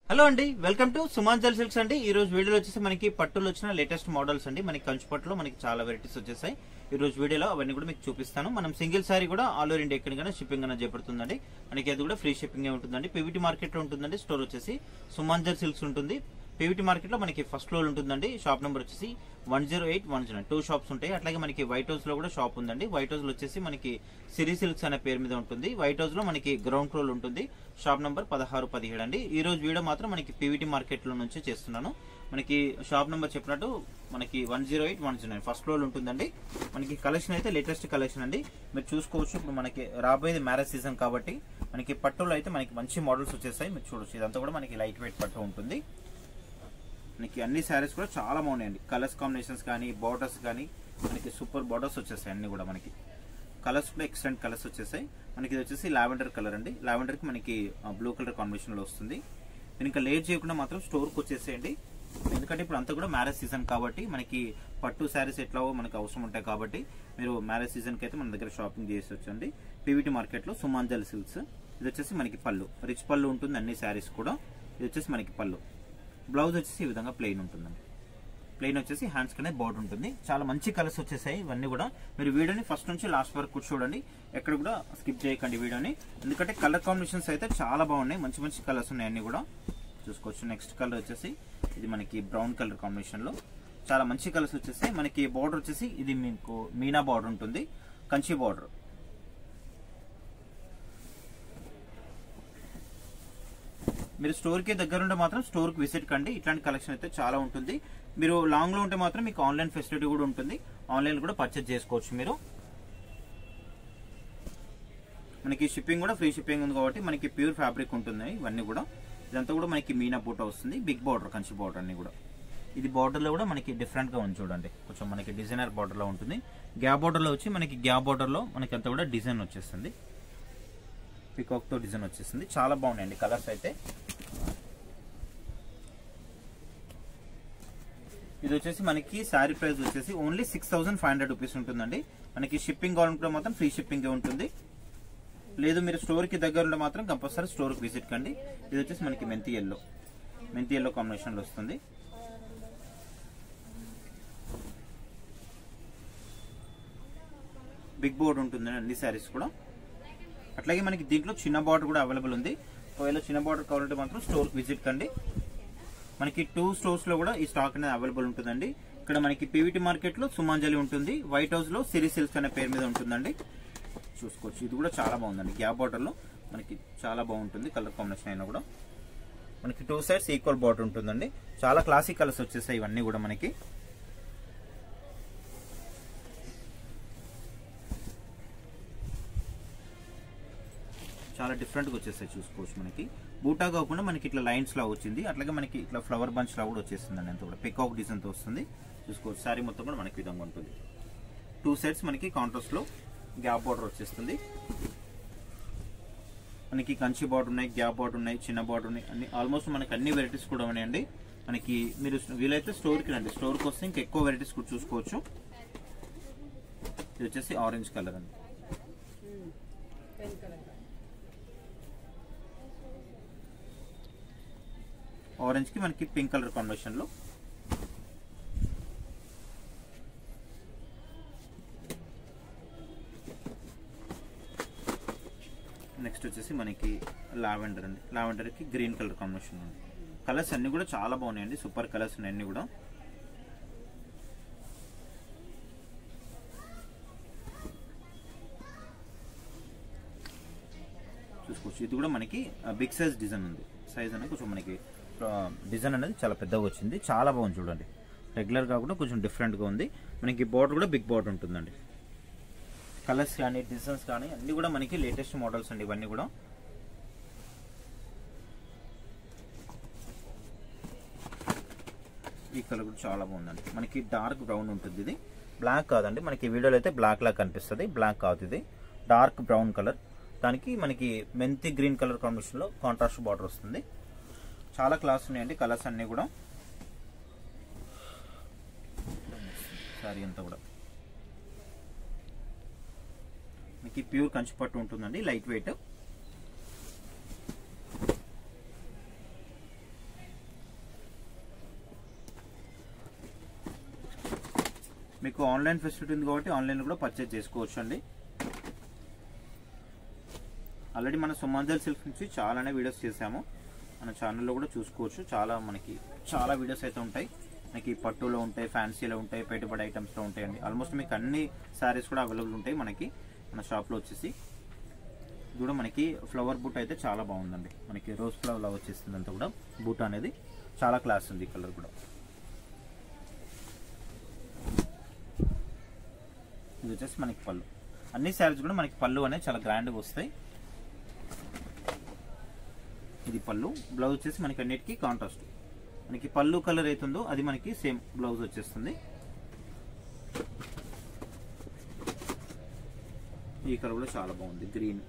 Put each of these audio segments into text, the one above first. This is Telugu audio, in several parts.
హలో అండి, వెల్కమ్ టు సుమాంజల్ సిల్క్స్ అండి. ఈ రోజు వీడియోలో వచ్చేసి మనకి పట్టులో వచ్చిన లేటెస్ట్ మోడల్స్ అండి. మనకి కంచి పట్టులో మనకి చాలా వెరైటీస్ వచ్చేసాయి. ఈ రోజు వీడియోలో అవన్నీ కూడా మీకు చూపిస్తాను. మనం సింగిల్ సారీ కూడా ఆల్ ఓవర్ ఇండియా ఎక్కడికైనా షిప్పింగ్ అనేది చేపడుతుందండి. మనకి అది కూడా ఫ్రీ షిప్పింగ్ ఉంటుందండి. పీవీటీ మార్కెట్ లో ఉంటుందండి. స్టోర్ వచ్చేసి సుమాంజల్ సిల్క్స్ ఉంటుంది. పీవీటీ మార్కెట్ లో మనకి ఫస్ట్ ఫ్లోర్ ఉంటుందండి. షాప్ నెంబర్ వచ్చేసి 10810. 2 షాప్స్ ఉంటాయి. అట్లాగే మనకి వైట్ హౌస్ లో కూడా షాప్ ఉందండి. వైట్ హౌస్ లో వచ్చేసి మనకి సిరి సిల్క్స్ అనే పేరు మీద ఉంటుంది. వైట్ హౌస్ లో మనకి గ్రౌండ్ ఫ్లోర్ ఉంటుంది. షాప్ నంబర్ 16, 17 అండి. ఈ రోజు వీడియో మాత్రం మనకి పీవీటీ మార్కెట్ లో నుంచి చేస్తున్నాను. మనకి షాప్ నెంబర్ చెప్పినట్టు మనకి 10810 ఫస్ట్ ఫ్లోర్ ఉంటుందండి. మనకి కలెక్షన్ అయితే లేటెస్ట్ కలెక్షన్ అండి. మీరు చూసుకోవచ్చు. ఇప్పుడు మనకి రాబోయేది మ్యారేజ్ సీజన్ కాబట్టి మనకి పట్టులో అయితే మనకి మంచి మోడల్స్ వచ్చేసాయి. మీరు చూడొచ్చు. ఇదంతా కూడా మనకి లైట్ వెయిట్ పట్టు ఉంటుంది. మనకి అన్ని శారీస్ కూడా చాలా బాగున్నాయండి. కలర్స్ కాంబినేషన్స్ కానీ బార్డర్స్ కానీ మనకి సూపర్ బార్డర్స్ వచ్చేసాయి. అన్ని కూడా మనకి కలర్స్ కూడా ఎక్సలెంట్ కలర్స్ వచ్చేసాయి. మనకి ఇది వచ్చేసి లావెండర్ కలర్ అండి. లావెండర్ కి మనకి బ్లూ కలర్ కాంబినేషన్ లో వస్తుంది. మీరు ఇంకా లేట్ చేయకుండా మాత్రం స్టోర్ కి వచ్చేసేయండి. ఎందుకంటే ఇప్పుడు అంతా కూడా మ్యారేజ్ సీజన్ కాబట్టి మనకి పట్టు శారీస్ ఎట్లావో మనకు అవసరం ఉంటాయి కాబట్టి మీరు మ్యారేజ్ సీజన్ కి అయితే మన దగ్గర షాపింగ్ చేసొచ్చండి. పీవీటీ మార్కెట్ లో సుమాంజల్ సిల్క్స్. ఇది వచ్చేసి మనకి పళ్ళు, రిచ్ పళ్ళు ఉంటుంది అన్ని శారీస్ కూడా. ఇది వచ్చేసి మనకి పళ్ళు. బ్లౌజ్ వచ్చేసి ఈ విధంగా ప్లెయిన్ ఉంటుందండి. ప్లెయిన్ వచ్చేసి హ్యాండ్స్ కనే బోర్డర్ ఉంటుంది. చాలా మంచి కలర్స్ వచ్చేసాయి. ఇవన్నీ కూడా మీరు వీడియోని ఫస్ట్ నుంచి లాస్ట్ వరకు చూడండి. ఎక్కడ కూడా స్కిప్ చేయకండి వీడియోని. ఎందుకంటే కలర్ కాంబినేషన్స్ అయితే చాలా బాగున్నాయి. మంచి మంచి కలర్స్ ఉన్నాయి అన్ని కూడా చూసుకోవచ్చు. నెక్స్ట్ కలర్ వచ్చేసి ఇది మనకి బ్రౌన్ కలర్ కాంబినేషన్ లో చాలా మంచి కలర్స్ వచ్చేసాయి. మనకి బోర్డర్ వచ్చేసి ఇది మీకు మీనా బోర్డర్ ఉంటుంది, కంచి బోర్డర్. మీరు స్టోర్ కి దగ్గర ఉంటే మాత్రం స్టోర్ కి విజిట్ కండి. ఇట్లాంటి కలెక్షన్ అయితే చాలా ఉంటుంది. మీరు లాంగ్ లో ఉంటే మాత్రం మీకు ఆన్లైన్ ఫెసిలిటీ కూడా ఉంటుంది. ఆన్లైన్ కూడా పర్చేజ్ చేసుకోవచ్చు మీరు. మనకి షిప్పింగ్ కూడా ఫ్రీ షిప్పింగ్ ఉంది కాబట్టి మనకి ప్యూర్ ఫ్యాబ్రిక్ ఉంటుంది. ఇవన్నీ కూడా ఇదంతా కూడా మనకి మీనా బూట వస్తుంది. బిగ్ బార్డర్, కంచి బార్డర్ అన్ని కూడా. ఇది బార్డర్ లో కూడా మనకి డిఫరెంట్ గా ఉంది చూడండి. కొంచెం మనకి డిజైనర్ బార్డర్ లో ఉంటుంది. గ్యాప్ బార్డర్ లో వచ్చి మనకి గ్యాప్ బార్డర్ లో మనకి అంతా కూడా డిజైన్ వచ్చేస్తుంది. పికాక్ తో డిజైన్ వచ్చేసింది. చాలా బాగున్నాయండి కలర్స్ అయితే. ఇది వచ్చేసి మనకి శారీ ప్రైస్ వచ్చేసి ఓన్లీ 6500 రూపీస్ ఉంటుందండి. మనకి షిప్పింగ్ కావాలనుకుంటే మాత్రం ఫ్రీ షిప్పింగ్ ఉంటుంది. లేదు మీరు స్టోర్ కి దగ్గర ఉంటే మాత్రం కంపల్సరీ స్టోర్ కి విజిట్ కండి. ఇది వచ్చేసి మనకి మెంతి ఎల్లో కాంబినేషన్ లో వస్తుంది. బిగ్ బోర్డ్ ఉంటుంది అన్ని శారీస్ కూడా. అట్లాగే మనకి దీంట్లో చిన్న బార్డర్ కూడా అవైలబుల్ ఉంది. ఒకవేళ చిన్న బార్డర్ కావాలంటే మాత్రం స్టోర్ విజిట్ కండి. మనకి 2 స్టోర్స్ లో కూడా ఈ స్టాక్ అనేది అవైలబుల్ ఉంటుందండి. ఇక్కడ మనకి పీవీటీ మార్కెట్ లో సుమాంజలి ఉంటుంది. వైట్ హౌస్ లో సిరి సిల్క్స్ అనే పేరు మీద ఉంటుందండి. చూసుకోవచ్చు. ఇది కూడా చాలా బాగుందండి. గ్యాప్ బార్డర్ లో మనకి చాలా బాగుంటుంది. కలర్ కాంబినేషన్ అయినా కూడా మనకి 2 సైడ్స్ ఈక్వల్ బార్డర్ ఉంటుందండి. చాలా క్లాసిక్ కలర్స్ వచ్చేసాయి ఇవన్నీ కూడా మనకి. చాలా డిఫరెంట్ గా వచ్చేస్తాయి చూసుకోవచ్చు. మనకి బూటా కాకుండా మనకి ఇట్లా లైన్స్ లా వచ్చింది. అట్లాగే మనకి ఇట్లా ఫ్లవర్ బంచ్ లా కూడా వచ్చేస్తుందండి. అంత కూడా పికాక్ డిజైన్ తో వస్తుంది. చూసుకోవచ్చు. శారీ మొత్తం కూడా మనకి విధంగా ఉంటుంది. 2 సైడ్స్ మనకి కాంట్రాస్ట్ లో గ్యాప్ బార్డర్ వచ్చేస్తుంది. మనకి కంచి బార్డర్ ఉన్నాయి, గ్యాప్ బార్డర్ ఉన్నాయి, చిన్న బార్డర్ ఉన్నాయి. అన్ని ఆల్మోస్ట్ మనకి అన్ని వెరైటీస్ కూడా ఉన్నాయండి. మనకి మీరు వీలైతే స్టోర్ కి రండి. స్టోర్ కి వస్తే ఇంకెక్కువ వెరైటీస్ కూడా చూసుకోవచ్చు. ఇది వచ్చేసి ఆరెంజ్ కలర్ అండి. ఆరెంజ్ కి మనకి పింక్ కలర్ కాంబినేషన్ లో. నెక్స్ట్ వచ్చేసి మనకి లావెండర్ అండి. లావెండర్ కి గ్రీన్ కలర్ కాంబినేషన్ ఉంది. కలర్స్ అన్ని కూడా చాలా బాగున్నాయండి. సూపర్ కలర్స్ ఉన్నాయి అన్ని కూడా. చూసుకోవచ్చు. ఇది కూడా మనకి బిగ్ సైజ్ డిజైన్ ఉంది. సైజ్ అనేది కొంచెం మనకి డిజైన్ అనేది చాలా పెద్దగా వచ్చింది. చాలా బాగుంది చూడండి. రెగ్యులర్ గా కూడా కొంచెం డిఫరెంట్ గా ఉంది. మనకి బార్డర్ కూడా బిగ్ బార్డర్ ఉంటుందండి. కలర్స్ కానీ డిజైన్స్ కానీ అన్ని కూడా మనకి లేటెస్ట్ మోడల్స్ అండి ఇవన్నీ కూడా. ఈ కలర్ కూడా చాలా బాగుందండి. మనకి డార్క్ బ్రౌన్ ఉంటుంది. ఇది బ్లాక్ కాదండి. మనకి వీడియోలో అయితే బ్లాక్ లా కనిపిస్తుంది. బ్లాక్ కాదు, ఇది డార్క్ బ్రౌన్ కలర్. దానికి మనకి మెంతి గ్రీన్ కలర్ కాంబినేషన్ లో కాంట్రాస్ట్ బార్డర్ వస్తుంది. చాలా క్లాస్ ఉన్నాయండి కలర్స్ అన్ని కూడా. సారీ అంతా కూడా మీకు ప్యూర్ కంచి పట్టు ఉంటుందండి. Light weight. మీకు ఆన్లైన్ ఫెసిలిటీ ఉంది కాబట్టి ఆన్లైన్ కూడా పర్చేజ్ చేసుకోవచ్చు అండి. ఆల్రెడీ మన సుమంజల్ సిల్క్స్ నుంచి చాలానే వీడియోస్ చేసాము, మన ఛానల్లో కూడా చూసుకోవచ్చు. చాలా వీడియోస్ అయితే ఉంటాయి. మనకి పట్టులో ఉంటాయి, ఫ్యాన్సీలో ఉంటాయి, పెట్టుబడి ఐటమ్స్లో ఉంటాయండి. ఆల్మోస్ట్ మీకు అన్ని శారీస్ కూడా అవైలబుల్ ఉంటాయి మనకి మన షాప్లో వచ్చేసి. ఇది కూడా మనకి ఫ్లవర్ బూట్ అయితే చాలా బాగుందండి. మనకి రోజ్ ఫ్లవర్ లా వచ్చేస్తుంది అంతా కూడా. బూట్ అనేది చాలా క్లాస్ ఉంది. కలర్ కూడా ఇది వచ్చేసి మనకి పళ్ళు. అన్ని శారీస్ కూడా మనకి పళ్ళు అనేది చాలా గ్రాండ్గా వస్తాయి. ఇది పళ్ళు. బ్లౌజ్ వచ్చేసి మనకి అన్నిటికీ కాంట్రాస్ట్. మనకి పళ్ళు కలర్ అవుతుందో అది మనకి సేమ్ బ్లౌజ్ వచ్చేస్తుంది. ఈ కలర్ కూడా చాలా బాగుంది, గ్రీన్.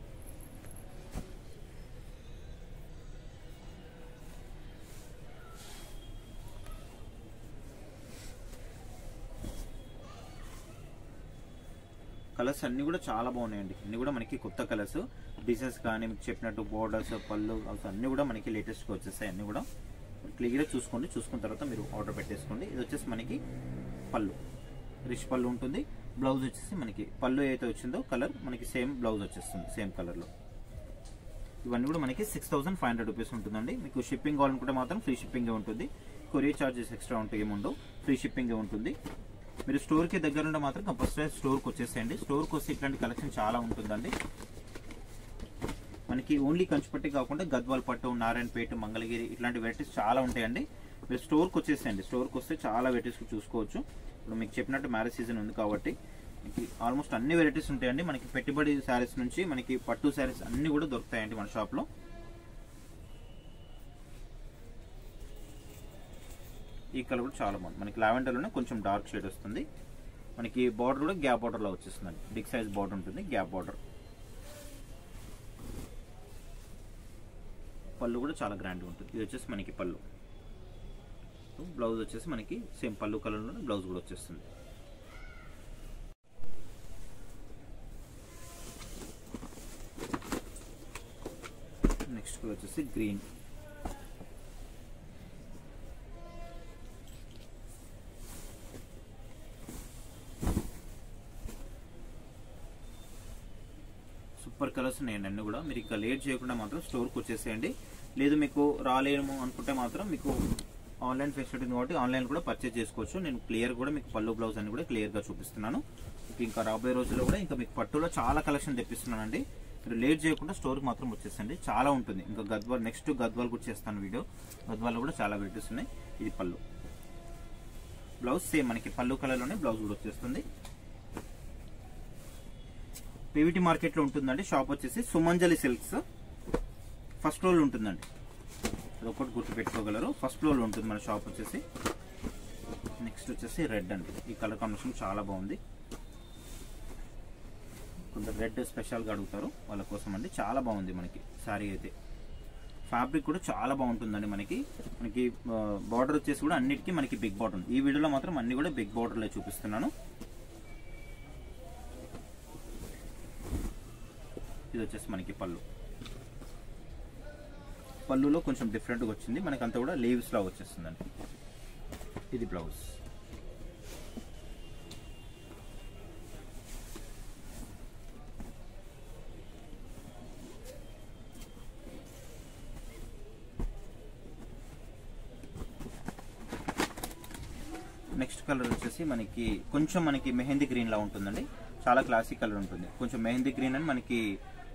కలర్స్ అన్ని కూడా చాలా బాగున్నాయండి. అన్ని కూడా మనకి కొత్త కలర్స్, డిజైన్స్ కానీ మీకు చెప్పినట్టు బోర్డర్స్, పళ్ళు అన్ని కూడా మనకి లేటెస్ట్గా వచ్చేస్తాయి. అన్ని కూడా క్లియర్గా చూసుకోండి. చూసుకున్న తర్వాత మీరు ఆర్డర్ పెట్టేసుకోండి. ఇది వచ్చేసి మనకి పళ్ళు, రిచ్ పళ్ళు ఉంటుంది. బ్లౌజ్ వచ్చేసి మనకి పళ్ళు ఏదైతే వచ్చిందో కలర్ మనకి సేమ్ బ్లౌజ్ వచ్చేస్తుంది, సేమ్ కలర్లో. ఇవన్నీ కూడా మనకి 6500 రూపీస్ ఉంటుందండి. మీకు షిప్పింగ్ కావాలనుకుంటే మాత్రం ఫ్రీ షిప్పింగే ఉంటుంది. కొరియర్ చార్జెస్ ఎక్స్ట్రా ఉంటాయి, ఏముండవు. ఫ్రీ షిప్పింగే ఉంటుంది. మీరు స్టోర్కి దగ్గర ఉంటే మాత్రం కంపల్సరీ స్టోర్కి వచ్చేసేయండి. స్టోర్కి వస్తే ఇట్లాంటి కలెక్షన్ చాలా ఉంటుందండి. మనకి ఓన్లీ కంచుపట్టి కాకుండా గద్వాల్ పట్టు, నారాయణపేట, మంగళగిరి ఇట్లాంటి వెరైటీస్ చాలా ఉంటాయండి. మీరు స్టోర్కి వచ్చేసేయండి. స్టోర్కి వస్తే చాలా వెరైటీస్ చూసుకోవచ్చు. ఇప్పుడు మీకు చెప్పినట్టు మ్యారేజ్ సీజన్ ఉంది కాబట్టి మనకి ఆల్మోస్ట్ అన్ని వెరైటీస్ ఉంటాయండి. మనకి పెట్టుబడి శారీస్ నుంచి మనకి పట్టు శారీస్ అన్ని కూడా దొరుకుతాయండి మన షాప్లో. ఈ కలర్ కూడా చాలా బాగుంది. మనకి లావెండర్లోనే కొంచెం డార్క్ షేడ్ వస్తుంది. మనకి బార్డర్ కూడా గ్యాప్ బార్డర్లో వచ్చేస్తుందండి. బిగ్ సైజ్ బార్డర్ ఉంటుంది, గ్యాప్ బార్డర్. పళ్ళు కూడా చాలా గ్రాండ్గా ఉంటుంది. ఇది వచ్చేసి మనకి పళ్ళు. బ్లౌజ్ వచ్చేసి మనకి సేమ్ పళ్ళు కలర్లోనే బ్లౌజ్ కూడా వచ్చేస్తుంది. నెక్స్ట్ కలర్ వచ్చేసి గ్రీన్. సూపర్ కలర్స్ ఉన్నాయండి అన్నీ కూడా. మీరు ఇంకా లేట్ చేయకుండా మాత్రం స్టోర్కి వచ్చేసేయండి. లేదు మీకు రాలేము అనుకుంటే మాత్రం మీకు ఆన్లైన్ ఫెసిలిటీ కాబట్టి ఆన్లైన్ కూడా పర్చేజ్ చేసుకోవచ్చు. నేను క్లియర్ కూడా మీకు పళ్ళు బ్లౌజ్ అన్ని కూడా క్లియర్గా చూపిస్తున్నాను. ఇంకా రాబోయే రోజుల్లో కూడా ఇంకా మీకు పట్టులో చాలా కలెక్షన్ తెప్పిస్తున్నానండి. మీరు లేట్ చేయకుండా స్టోర్కి మాత్రం వచ్చేసండి. చాలా ఉంటుంది. ఇంకా గద్వాల్, నెక్స్ట్ గద్వాల్ కూడా చేస్తాను వీడియో. గద్వాల్లో కూడా చాలా వెరైటీస్ ఉన్నాయి. ఇది పళ్ళు. బ్లౌజ్ సేమ్ మనకి పళ్ళు కలర్లోనే బ్లౌజ్ కూడా వచ్చేస్తుంది. పీవీటీ మార్కెట్లో ఉంటుందండి. షాప్ వచ్చేసి సుమంజలి సిల్క్స్, ఫస్ట్ ఫ్లోర్ ఉంటుందండి. అదొకటి గుర్తు పెట్టుకోగలరు. ఫస్ట్ ఫ్లోర్ ఉంటుంది మన షాప్ వచ్చేసి. నెక్స్ట్ వచ్చేసి రెడ్ అండి. ఈ కలర్ కాంబినేషన్ చాలా బాగుంది. కొందరు రెడ్ స్పెషల్గా అడుగుతారు, వాళ్ళ కోసం అండి. చాలా బాగుంది మనకి శారీ అయితే. ఫ్యాబ్రిక్ కూడా చాలా బాగుంటుందండి. మనకి బార్డర్ వచ్చేసి కూడా అన్నిటికీ మనకి బిగ్ బార్డర్ ఉంది. ఈ వీడియోలో మాత్రం అన్ని కూడా బిగ్ బార్డర్లో చూపిస్తున్నాను. ఇది వచ్చేసి మనకి పళ్ళు. పళ్ళులో కొంచెం డిఫరెంట్గా వచ్చింది. మనకంతా కూడా లీవ్స్ లా వచ్చేస్తుందండి. ఇది బ్లౌజ్. నెక్స్ట్ కలర్ వచ్చేసి మనకి కొంచెం మెహందీ గ్రీన్ లా ఉంటుందండి. చాలా క్లాసిక్ కలర్ ఉంటుంది. కొంచెం మెహందీ గ్రీన్ అని మనకి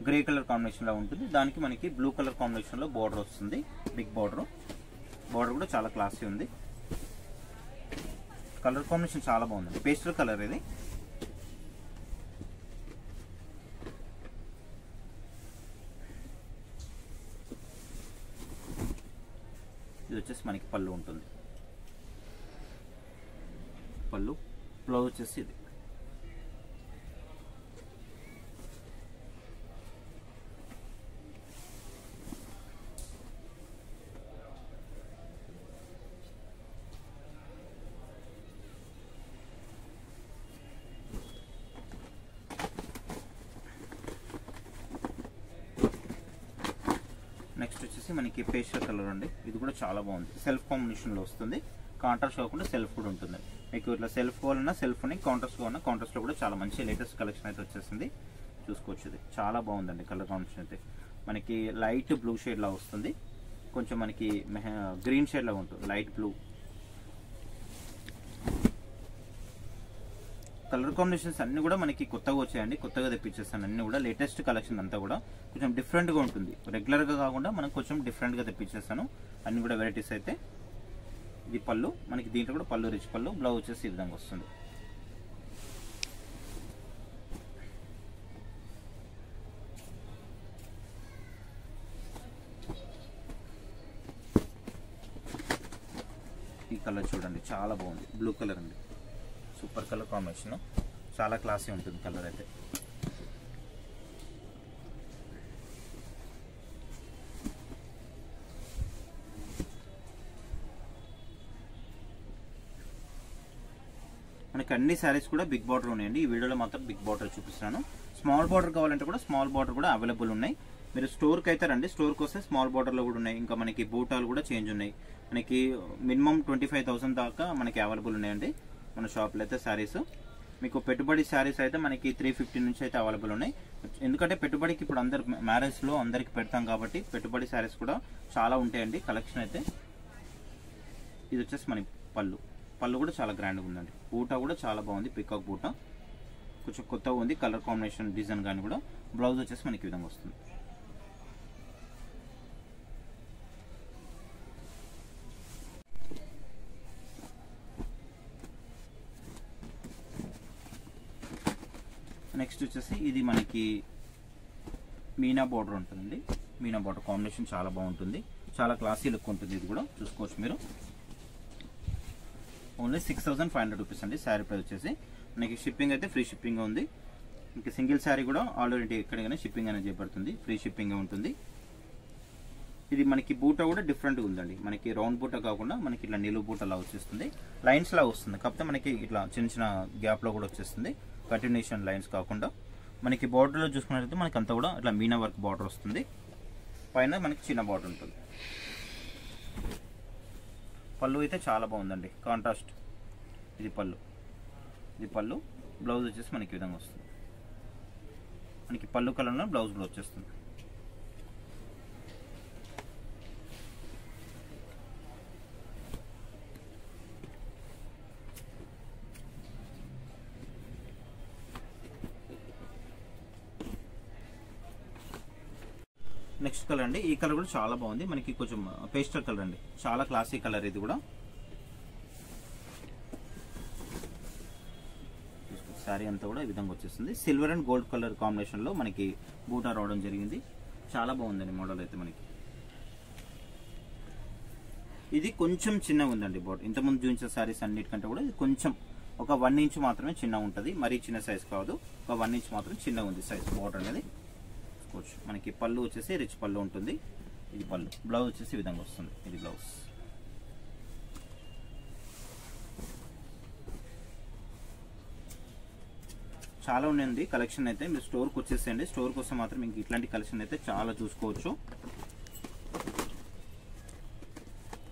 గ్రే కలర్ కాంబినేషన్ లో ఉంటుంది. దానికి మనకి బ్లూ కలర్ కాంబినేషన్ లో బార్డర్ వస్తుంది, బిగ్ బార్డర్. బార్డర్ కూడా చాలా క్లాసీ ఉంది. కలర్ కాంబినేషన్ చాలా బాగుంది. పేస్టల్ కలర్ ఇది. ఇది వచ్చేసి మనకి పళ్ళు ఉంటుంది. పళ్ళు. బ్లౌజ్ వచ్చేసి ఇది. నెక్స్ట్ వచ్చేసి మనకి పేస్టల్ కలర్ అండి. ఇది కూడా చాలా బాగుంది. సెల్ఫ్ కాంబినేషన్ లో వస్తుంది. కాంట్రాస్ట్ కాకుండా సెల్ఫ్ కూడా ఉంటుంది. మీకు ఇట్లా సెల్ఫ్ కావాలన్నా సెల్ఫ్ని, కాంట్రాస్ట్ కావాలన్నా కాంట్రాస్ట్లో కూడా చాలా మంచి లేటెస్ట్ కలెక్షన్ అయితే వచ్చేసింది. చూసుకోవచ్చు, ఇది చాలా బాగుందండి. కలర్ కాంబినేషన్ అయితే మనకి లైట్ బ్లూ షేడ్ లా వస్తుంది, కొంచెం మనకి గ్రీన్ షేడ్ లా ఉంటుంది, లైట్ బ్లూ. కలర్ కాంబినేషన్స్ అన్ని కూడా మనకి కొత్తగా వచ్చాయండి, కొత్తగా తెప్పించేస్తాను. అన్ని కూడా లేటెస్ట్ కలెక్షన్ అంతా కూడా కొంచెం డిఫరెంట్గా ఉంటుంది, రెగ్యులర్గా కాకుండా మనం కొంచెం డిఫరెంట్గా తెప్పించేస్తాను. అన్ని కూడా వెరైటీస్ అయితే. ఇది పళ్ళు, మనకి దీంట్లో కూడా పళ్ళు రిచ్ పళ్ళు, బ్లౌజ్ వచ్చేసి ఈ విధంగా వస్తుంది. ఈ కలర్ చూడండి, చాలా బాగుంది, బ్లూ కలర్ అండి. సూపర్ కలర్ కాంబినేషన్, చాలా క్లాసీ ఉంటుంది కలర్ అయితే. మనకి అన్ని శారీస్ కూడా బిగ్ బార్డర్ ఉన్నాయండి. ఈ వీడియోలో మాత్రం బిగ్ బార్డర్ చూపిస్తున్నాను. స్మాల్ బార్డర్ కావాలంటే కూడా స్మాల్ బార్డర్ కూడా అవైలబుల్ ఉన్నాయి. మీరు స్టోర్కి అయితే రండి, స్టోర్కి వస్తే స్మాల్ బార్డర్లో కూడా ఉన్నాయి. ఇంకా మనకి బూటాలు కూడా చేంజ్ ఉన్నాయి. మనకి మినిమం 25,000 దాకా మనకి అవైలబుల్ ఉన్నాయండి మన షాప్లో అయితే శారీస్. మీకు పెట్టుబడి శారీస్ అయితే మనకి 350 నుంచి అయితే అవైలబుల్ ఉన్నాయి. ఎందుకంటే పెట్టుబడికి ఇప్పుడు అందరు మ్యారేజ్లో అందరికి పెడతాం కాబట్టి పెట్టుబడి శారీస్ కూడా చాలా ఉంటాయండి కలెక్షన్ అయితే. ఇది వచ్చేసి మన పళ్ళు, పళ్ళు కూడా చాలా గ్రాండ్గా ఉందండి. బూటా కూడా చాలా బాగుంది, పికాక్ బూటా కొంచెం కొత్తగా ఉంది. కలర్ కాంబినేషన్ డిజైన్ కానీ కూడా. బ్లౌజ్ వచ్చేసి మనకి ఈ విధంగా వస్తుంది. నెక్స్ట్ వచ్చేసి ఇది మనకి మీనా బార్డర్ ఉంటుందండి. మీనా బార్డర్ కాంబినేషన్ చాలా బాగుంటుంది, చాలా క్లాసీ లుక్ ఉంటుంది. ఇది కూడా చూసుకోవచ్చు మీరు. ఓన్లీ 6,500 రూపీస్ అండి శారీ ప్రైస్ వచ్చేసి. మనకి షిప్పింగ్ అయితే ఫ్రీ షిప్పింగ్ ఉంది. ఇంకా సింగిల్ శారీ కూడా ఆల్ ఓవర్ ఇండియా ఎక్కడికైనా షిప్పింగ్ అనేది చేయబడుతుంది, ఫ్రీ షిప్పింగ్ ఉంటుంది. ఇది మనకి బూటా కూడా డిఫరెంట్గా ఉందండి. మనకి రౌండ్ బూటా కాకుండా మనకి ఇట్లా నిలువు బూట లా వచ్చేస్తుంది, లైన్స్ లా వస్తుంది. కాకపోతే మనకి ఇట్లా చిన్న చిన్న గ్యాప్లో కూడా వచ్చేస్తుంది, కంటిన్యూషన్ లైన్స్ కాకుండా. మనకి బార్డర్లో చూసుకున్నట్లయితే మనకి అంతా కూడా ఇట్లా మీనా వర్క్ బార్డర్ వస్తుంది, పైన మనకి చిన్న బార్డర్ ఉంటుంది. పళ్ళు అయితే చాలా బాగుందండి, కాంట్రాస్ట్. ఇది పళ్ళు, ఇది పళ్ళు. బ్లౌజ్ వచ్చేసి మనకి ఈ విధంగా వస్తుంది. మనకి పళ్ళు కలర్లో బ్లౌజ్ కూడా వచ్చేస్తుంది. నెక్స్ట్ కలర్ అండి, ఈ కలర్ కూడా చాలా బాగుంది. మనకి కొంచెం పేస్టల్ కలర్ అండి, చాలా క్లాసీ కలర్. ఇది కూడా శారీ అంతా కూడా ఈ విధంగా వచ్చేస్తుంది. Silver and gold colour combination లో మనకి బూటా రావడం జరిగింది. చాలా బాగుందండి మోడల్ అయితే. మనకి ఇది కొంచెం చిన్నగా ఉందండి బోర్డర్. ఇంతకుముందు చూపించిన శారీస్ అన్నిటికంటే కూడా ఇది కొంచెం ఒక 1 ఇంచ్ మాత్రమే చిన్న ఉంటుంది, మరీ చిన్న సైజ్ కాదు. ఒక 1 ఇంచ్ మాత్రం చిన్నగా ఉంది సైజ్ బోర్డర్ అనేది. మనకి పళ్ళు వచ్చేసి రిచ్ పళ్ళు ఉంటుంది. ఇది పళ్ళు. బ్లౌజ్ వచ్చేసి ఈ విధంగా వస్తుంది. ఇది బ్లౌజ్. చాలా ఉన్నాయండి కలెక్షన్ అయితే. మీరు స్టోర్కి వచ్చేసేయండి, స్టోర్కి వస్తే మాత్రం ఇంక ఇట్లాంటి కలెక్షన్ అయితే చాలా చూసుకోవచ్చు.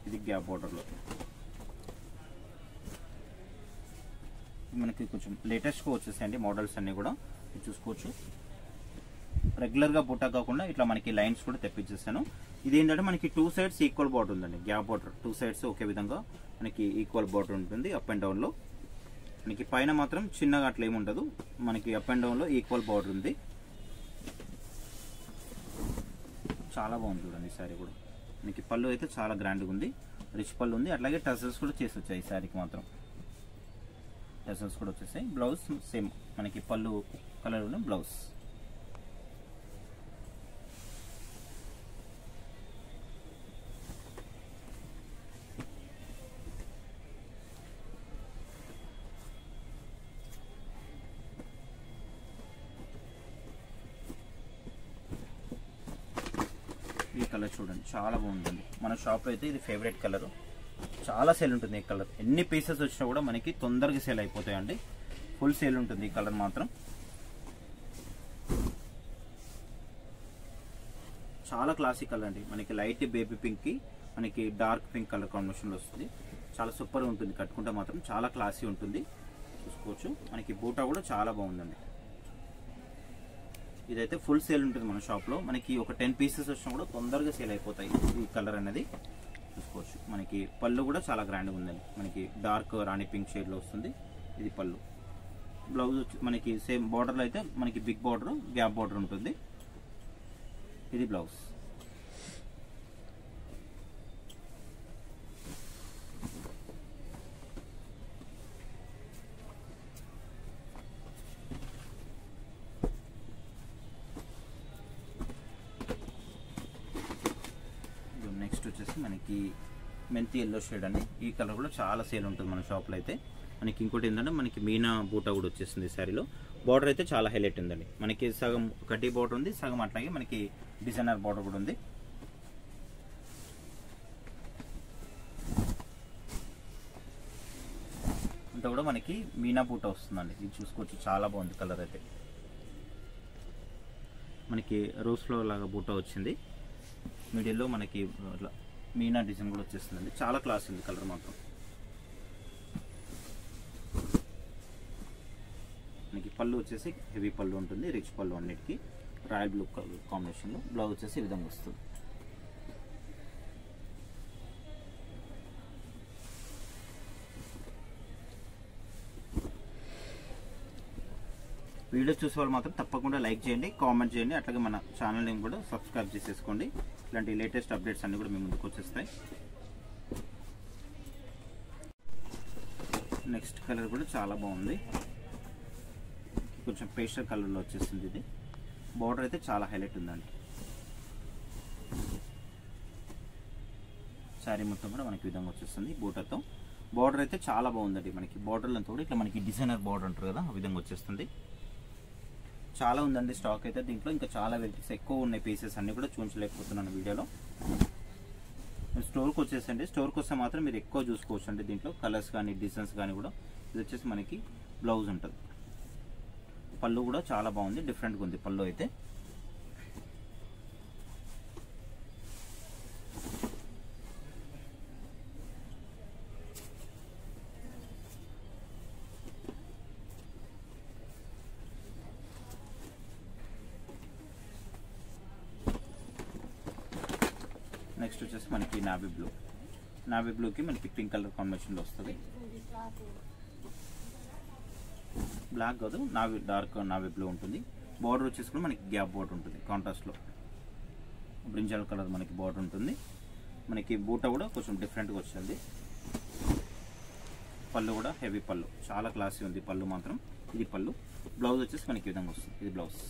ఇది గ్యాప్ బోర్డర్లో మనకి కొంచెం లేటెస్ట్గా వచ్చేసాయండి మోడల్స్ అన్నీ కూడా చూసుకోవచ్చు. రెగ్యులర్గా బుట్ట కాకుండా ఇట్లా మనకి లైన్స్ కూడా తెప్పించేస్తాను. ఇది ఏంటంటే మనకి 2 సైడ్స్ ఈక్వల్ బార్డర్ ఉందండి, గ్యాప్ బార్డర్. 2 సైడ్స్ ఒకే విధంగా మనకి ఈక్వల్ బార్డర్ ఉంటుంది అప్ అండ్ డౌన్లో. మనకి పైన మాత్రం చిన్నగా అట్లా ఏముండదు, మనకి అప్ అండ్ డౌన్లో ఈక్వల్ బార్డర్ ఉంది. చాలా బాగుంది చూడండి ఈ శారీ కూడా. మనకి పళ్ళు అయితే చాలా గ్రాండ్గా ఉంది, రిచ్ పళ్ళు ఉంది. అట్లాగే టసల్స్ కూడా చేసి వచ్చాయి ఈ శారీకి మాత్రం. టసల్స్ కూడా వచ్చేసాయి. బ్లౌజ్ సేమ్ మనకి పళ్ళు కలర్ ఉన్న బ్లౌజ్. ఈ కలర్ చూడండి, చాలా బాగుంటుంది. మన షాప్లో అయితే ఇది ఫేవరెట్ కలర్, చాలా సేల్ ఉంటుంది ఈ కలర్. ఎన్ని పీసెస్ వచ్చినా కూడా మనకి తొందరగా సేల్ అయిపోతాయండి, ఫుల్ సేల్ ఉంటుంది ఈ కలర్ మాత్రం. చాలా క్లాసిక్ కలర్ అండి. మనకి లైట్ బేబీ పింక్ కి మనకి డార్క్ పింక్ కలర్ కాంబినేషన్లో వస్తుంది. చాలా సూపర్ ఉంటుంది, కట్టుకుంటే మాత్రం చాలా క్లాసీ ఉంటుంది. చూసుకోవచ్చు మనకి బూటా కూడా చాలా బాగుందండి. ఇదైతే ఫుల్ సేల్ ఉంటుంది మన షాప్లో. మనకి ఒక 10 పీసెస్ వచ్చినా కూడా తొందరగా సేల్ అయిపోతాయి ఈ కలర్ అనేది. చూసుకోవచ్చు మనకి పళ్ళు కూడా చాలా గ్రాండ్గా ఉందండి. మనకి డార్క్ రాణి పింక్ షేడ్లో వస్తుంది. ఇది పళ్ళు. బ్లౌజ్ మనకి సేమ్ బార్డర్లో అయితే మనకి బిగ్ బార్డర్, గ్యాప్ బార్డర్ ఉంటుంది. ఇది బ్లౌజ్. నెక్స్ట్ వచ్చేసి మనకి మెంతి ఎల్లో షేడ్ అని, ఈ కలర్ కూడా చాలా సేల్ ఉంటుంది మన షాప్లో అయితే. మనకి ఇంకోటి ఏంటంటే మనకి మీనా బూటా కూడా వచ్చేస్తుంది శారీలో. బార్డర్ అయితే చాలా హైలైట్ ఉందండి. మనకి సగం కడ్డీ బార్డర్ ఉంది, సగం అట్లాగే మనకి డిజైనర్ బార్డర్ కూడా ఉంది. అంతా కూడా మనకి మీనా బూటా వస్తుందండి. ఇది చూసుకోవచ్చు చాలా బాగుంది కలర్ అయితే. మనకి రోజ్ ఫ్లవర్ లాగా బూటా వచ్చింది. మిడిల్లో మనకి ఇట్లా మీనా డిజైన్ కూడా వచ్చేస్తుందండి. చాలా క్లాస్ ఉంది కలర్ మాత్రం. మనకి పళ్ళు వచ్చేసి హెవీ పళ్ళు ఉంటుంది, రిచ్ పళ్ళు అన్నిటికీ. రాయల్ బ్లూ కాంబినేషన్లో. బ్లౌజ్ వచ్చేసి ఈ విధంగా వస్తుంది. వీడియో చూసే వాళ్ళు మాత్రం తప్పకుండా లైక్ చేయండి, కామెంట్ చేయండి, అట్లాగే మన ఛానల్ నేమ్ కూడా సబ్స్క్రైబ్ చేసేసుకోండి. ఇలాంటి లేటెస్ట్ అప్డేట్స్ అన్ని కూడా మీ ముందుకు వచ్చేస్తాయి. నెక్స్ట్ కలర్ కూడా చాలా బాగుంది. కొంచెం పేస్టల్ కలర్లో వచ్చేస్తుంది. ఇది బార్డర్ అయితే చాలా హైలైట్ ఉందండి. శారీ మొత్తం కూడా మనకి విధంగా వచ్చేస్తుంది బూటతో. బార్డర్ అయితే చాలా బాగుందండి. మనకి బార్డర్లో కూడా ఇట్లా మనకి డిజైనర్ బార్డర్ అంటారు కదా, ఆ విధంగా వచ్చేస్తుంది. చాలా ఉందండి స్టాక్ అయితే దీంట్లో. ఇంకా చాలా వెరైటీస్ ఎక్కువ ఉన్నాయి. పీసెస్ అన్ని కూడా చూపించలేకపోతున్నాను వీడియోలో. స్టోర్కి వచ్చేసండి. స్టోర్కి వస్తే మాత్రం మీరు ఎక్కువ చూసుకోవచ్చు అండి. దీంట్లో కలర్స్ కానీ డిజైన్స్ కానీ కూడా. ఇది వచ్చేసి మనకి బ్లౌజ్ ఉంటుంది. పళ్ళు కూడా చాలా బాగుంది, డిఫరెంట్గా ఉంది పళ్ళు అయితే. నెక్స్ట్ వచ్చేసి మనకి నావీ బ్లూ. నావీ బ్లూకి మనకి పింక్ కలర్ కాంబినేషన్లో వస్తుంది. బ్లాక్ కాదు, నావీ డార్క్ నావీ బ్లూ ఉంటుంది. బార్డర్ వచ్చేసి కూడా మనకి గ్యాప్ బార్డర్ ఉంటుంది. కాంట్రాస్ట్లో బ్రింజాల్ కలర్ మనకి బార్డర్ ఉంటుంది. మనకి బూటా కూడా కొంచెం డిఫరెంట్గా వచ్చింది. పళ్ళు కూడా హెవీ పళ్ళు, చాలా క్లాసీ ఉంది పళ్ళు మాత్రం. ఇది పళ్ళు. బ్లౌజ్ వచ్చేసి మనకి ఈ విధంగా వస్తుంది. ఇది బ్లౌజ్.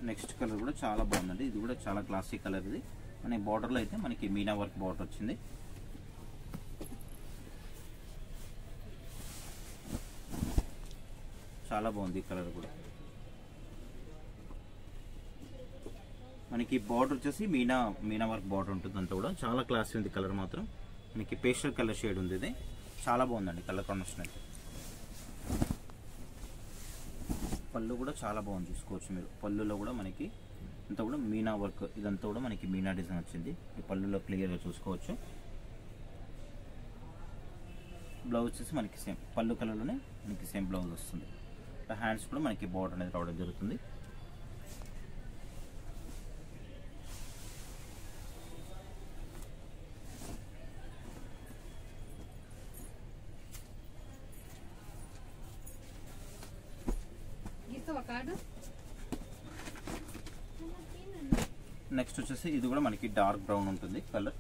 నెక్స్ట్ కలర్ కూడా చాలా బాగుందండి. ఇది కూడా చాలా క్లాసిక్ కలర్. ఇది మన బార్డర్లో అయితే మనకి మీనా వర్క్ బార్డర్ వచ్చింది. చాలా బాగుంది ఈ కలర్ కూడా. మనకి బార్డర్ వచ్చేసి మీనా వర్క్ బార్డర్ ఉంటుంది. అంతా కూడా చాలా క్లాసీ ఉంది కలర్ మాత్రం. మనకి పేస్టల్ కలర్ షేడ్ ఉంది. ఇది చాలా బాగుందండి కలర్ కాంబినేషన్ అయితే. పళ్ళు కూడా చాలా బాగుంది, చూసుకోవచ్చు మీరు. పళ్ళులో కూడా మనకి అంతా కూడా మీనా వర్క్, ఇదంతా కూడా మనకి మీనా డిజైన్ వచ్చింది. ఈ పళ్ళులో క్లియర్గా చూసుకోవచ్చు. బ్లౌజ్ వచ్చేసి మనకి సేమ్ పళ్ళు కలర్లోనే మనకి సేమ్ బ్లౌజ్ వస్తుంది. హ్యాండ్స్ కూడా మనకి బార్డర్ అనేది రావడం జరుగుతుంది. నెక్స్ట్ వచ్చేసి ఇది కూడా మనకి డార్క్ బ్రౌన్ ఉంటుంది కలర్.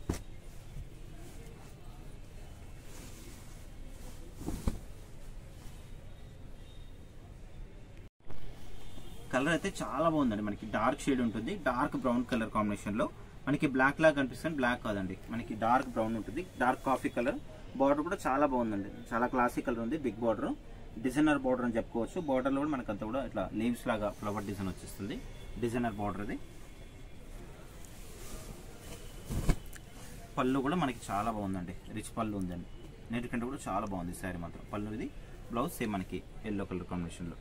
కలర్ అయితే చాలా బాగుందండి. మనకి డార్క్ షేడ్ ఉంటుంది, డార్క్ బ్రౌన్ కలర్ కాంబినేషన్ లో. మనకి బ్లాక్ లాగా కనిపిస్తుంది, బ్లాక్ కాదండి, మనకి డార్క్ బ్రౌన్ ఉంటుంది, డార్క్ కాఫీ కలర్. బార్డర్ కూడా చాలా బాగుందండి, చాలా క్లాసిక్ కలర్ ఉంది. బిగ్ బార్డర్, డిజైనర్ బార్డర్ అని చెప్పుకోవచ్చు. బార్డర్ లో కూడా మనకంతా కూడా ఇట్లా లీవ్స్ లాగా ఫ్లవర్ డిజైన్ వచ్చేస్తుంది. డిజైనర్ బార్డర్ ఇది. పళ్ళు కూడా మనకి చాలా బాగుందండి, రిచ్ పళ్ళు ఉందండి. నేటి కంటే కూడా చాలా బాగుంది శారీ మాత్రం. పళ్ళు ఇది, బ్లౌజ్ సేమ్ మనకి ఎల్లో కలర్ కాంబినేషన్లో.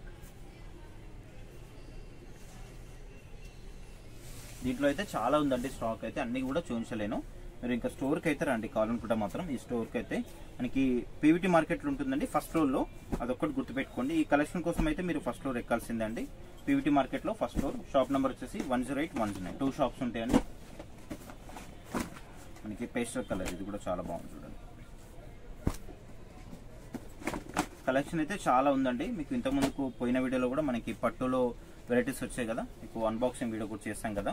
దీంట్లో అయితే చాలా ఉందండి స్టాక్ అయితే, అన్ని కూడా చూపించలేను. మీరు ఇంకా స్టోర్కి అయితే రండి కావాలనుకుంటే మాత్రం. ఈ స్టోర్కి అయితే మనకి పీవీటీ మార్కెట్లో ఉంటుందండి ఫస్ట్ ఫ్లోర్లో, అదొక్కటి గుర్తుపెట్టుకోండి. ఈ కలెక్షన్ కోసం అయితే మీరు ఫస్ట్ ఫ్లోర్ ఎక్కాల్సిందే అండి. పీవీటీ మార్కెట్లో ఫస్ట్ ఫ్లోర్, షాప్ నెంబర్ వచ్చేసి 108, 109. 2 షాప్స్ ఉంటాయండి. మనకి పేస్టల్ కలర్, ఇది కూడా చాలా బాగుంది చూడండి. కలెక్షన్ అయితే చాలా ఉందండి. మీకు ఇంతకుముందుకు పోయిన వీడియోలో కూడా మనకి పట్టులో వెరైటీస్ వచ్చాయి కదా, మీకు అన్బాక్సింగ్ వీడియో కూడా చేస్తాం కదా.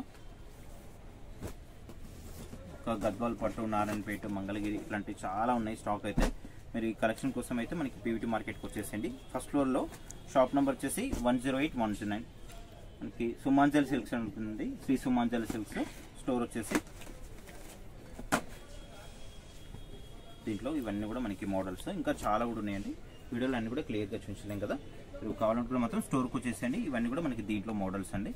గద్వాల్ పట్టు, నారాయణపేట, మంగళగిరి ఇట్లాంటివి చాలా ఉన్నాయి స్టాక్ అయితే. మీరు ఈ కలెక్షన్ కోసం అయితే మనకి పీవీటీ మార్కెట్కి వచ్చేసండి. ఫస్ట్ ఫ్లోర్లో షాప్ నెంబర్ వచ్చేసి 108, 109. మనకి సుమాంజల్ సిల్క్స్ అని ఉంటుందండి, శ్రీ సుమాంజల్ సిల్క్స్ స్టోర్ వచ్చేసి. దీంట్లో ఇవన్నీ కూడా మనకి మోడల్స్ ఇంకా చాలా కూడా ఉన్నాయండి. వీడియోలు అన్ని కూడా క్లియర్గా చూపించలేం కదా. మీరు కావాలనుకుంటే మాత్రం స్టోర్కి వచ్చేసండి. ఇవన్నీ కూడా మనకి దీంట్లో మోడల్స్ అండి.